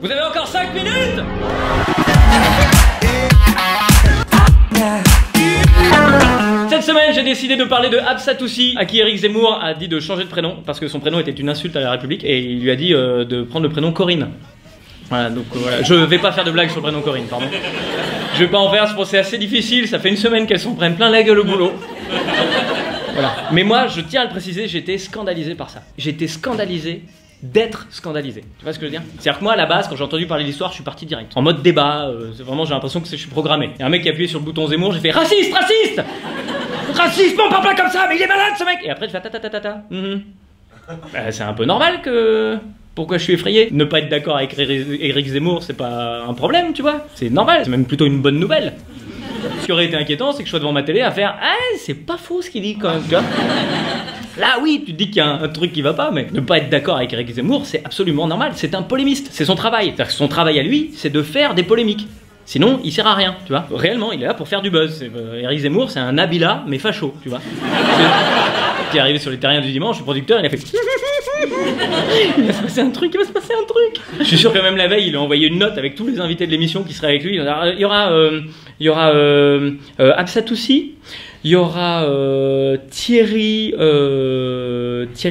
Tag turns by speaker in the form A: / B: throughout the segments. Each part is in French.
A: Vous avez encore 5 minutes. Cette semaine, j'ai décidé de parler de Absatoussi, à qui Éric Zemmour a dit de changer de prénom, parce que son prénom était une insulte à la République, et il lui a dit de prendre le prénom Corinne. Voilà, donc voilà. Je vais pas faire de blagues sur le prénom Corinne, pardon. Je vais pas en faire, c'est assez difficile, ça fait une semaine qu'elles s'en prennent plein la gueule au boulot. Voilà. Mais moi, je tiens à le préciser, j'étais scandalisé par ça. J'étais scandalisé d'être scandalisé. Tu vois ce que je veux dire? C'est-à-dire que moi, à la base, quand j'ai entendu parler de l'histoire, je suis parti direct. En mode débat, vraiment, j'ai l'impression que je suis programmé. Il y a un mec qui a appuyé sur le bouton Zemmour, j'ai fait raciste, raciste! Raciste, on parle pas comme ça, mais il est malade ce mec! Et après, je fais ta. C'est un peu normal que... Pourquoi je suis effrayé? Ne pas être d'accord avec Éric Zemmour, c'est pas un problème, tu vois? C'est normal, c'est même plutôt une bonne nouvelle. Ce qui aurait été inquiétant, c'est que je sois devant ma télé à faire « Ah, c'est pas faux ce qu'il dit quand même, tu vois ?» Là, oui, tu te dis qu'il y a un truc qui va pas, mais ne pas être d'accord avec Éric Zemmour, c'est absolument normal. C'est un polémiste, c'est son travail. C'est-à-dire que son travail à lui, c'est de faire des polémiques. Sinon, il sert à rien, tu vois. Réellement, il est là pour faire du buzz. Éric Zemmour, c'est un Nabila, mais facho, tu vois. Qui est arrivé sur les terriens du dimanche, le producteur, il a fait... Il va se passer un truc, il va se passer un truc. Je suis sûr que même la veille, il a envoyé une note avec tous les invités de l'émission qui seraient avec lui. Il y aura Absatoussi, il y aura Thierry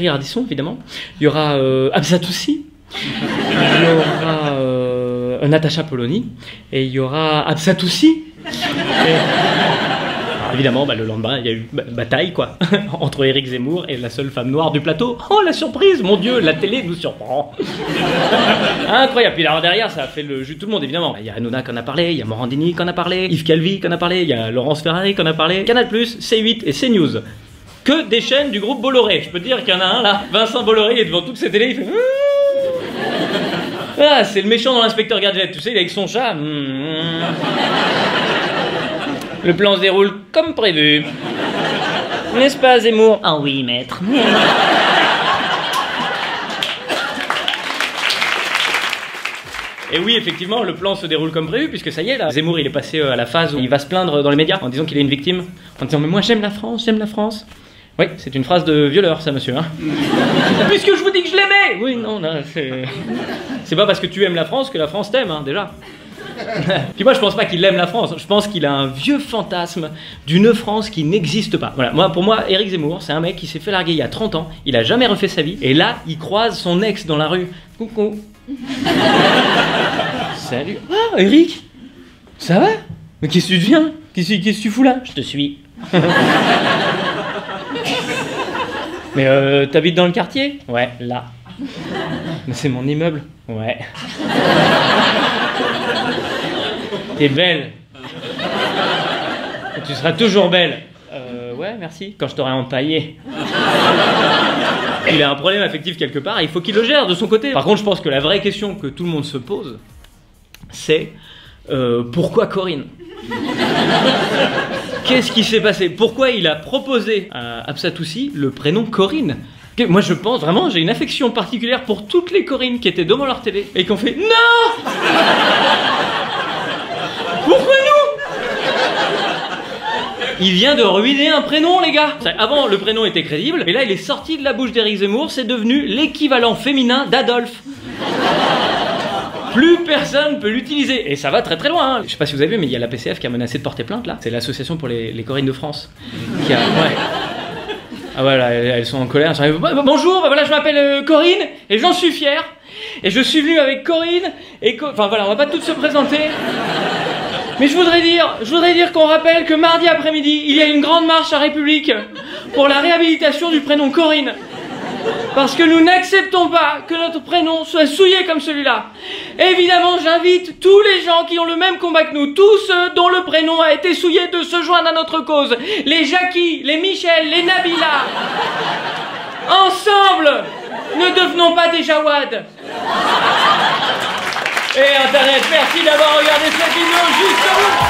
A: Ardisson, évidemment. Il y aura Absatoussi, il y aura Natacha Polony, et il y aura Absatoussi. Évidemment, le lendemain, il y a eu bataille, quoi, entre Éric Zemmour et la seule femme noire du plateau. Oh, la surprise, mon Dieu, la télé nous surprend. Incroyable. Puis alors derrière, ça a fait le jus de tout le monde, évidemment. Il y a Hanouna qui en a parlé, il y a Morandini qui en a parlé, Yves Calvi qui en a parlé, il y a Laurence Ferrari qui en a parlé, Canal+, C8 et CNews. Que des chaînes du groupe Bolloré. Je peux te dire qu'il y en a un, là, Vincent Bolloré, il est devant toutes ces télés, il fait... Ah, c'est le méchant dans l'Inspecteur Gadget, tu sais, il est avec son chat. Le plan se déroule comme prévu. N'est-ce pas, Zemmour? Ah oui, maître. Et oui, effectivement, le plan se déroule comme prévu, puisque ça y est, là, Zemmour, il est passé à la phase où il va se plaindre dans les médias, en disant qu'il est une victime, en disant « Mais moi, j'aime la France, j'aime la France ». Oui, c'est une phrase de violeur, ça, monsieur, hein. Puisque je vous dis que je l'aimais. Oui, non, c'est pas parce que tu aimes la France que la France t'aime, hein, déjà. Puis moi je pense pas qu'il aime la France, je pense qu'il a un vieux fantasme d'une France qui n'existe pas. Voilà, pour moi, Éric Zemmour, c'est un mec qui s'est fait larguer il y a 30 ans, il a jamais refait sa vie, et là, il croise son ex dans la rue. Coucou. Salut. Ah, Éric, ça va? Mais qu'est-ce que tu deviens? Qu'est-ce que tu fous là? Je te suis. Mais t'habites dans le quartier? Ouais, là. Mais c'est mon immeuble? Ouais. T'es belle. Et tu seras toujours belle. Ouais, merci. Quand je t'aurai empaillé. Il a un problème affectif quelque part et il faut qu'il le gère de son côté. Par contre, je pense que la vraie question que tout le monde se pose, c'est pourquoi Corinne? Qu'est-ce qui s'est passé? Pourquoi il a proposé à Absatoussi le prénom Corinne? Moi je pense vraiment, j'ai une affection particulière pour toutes les Corinnes qui étaient devant leur télé et qui ont fait NON! Pourquoi nous? Il vient de ruiner un prénom, les gars. Avant, le prénom était crédible, mais là, il est sorti de la bouche d'Éric Zemmour, c'est devenu l'équivalent féminin d'Adolphe. Plus personne peut l'utiliser. Et ça va très très loin, hein. Je sais pas si vous avez vu, mais il y a la PCF qui a menacé de porter plainte, là. C'est l'association pour les Corinnes de France. Qui a... Ouais. Ah ouais, là, elles sont en colère. Bonjour, voilà, je m'appelle Corinne, et j'en suis fier. Et je suis venu avec Corinne, et... Enfin voilà, on va pas toutes se présenter. Mais je voudrais dire qu'on rappelle que mardi après-midi, il y a une grande marche à République pour la réhabilitation du prénom Corinne. Parce que nous n'acceptons pas que notre prénom soit souillé comme celui-là. Évidemment, j'invite tous les gens qui ont le même combat que nous, tous ceux dont le prénom a été souillé, de se joindre à notre cause. Les Jackie, les Michel, les Nabila. Ensemble, ne devenons pas des Jawad. Et Internet, merci d'avoir regardé cette vidéo jusqu'au bout.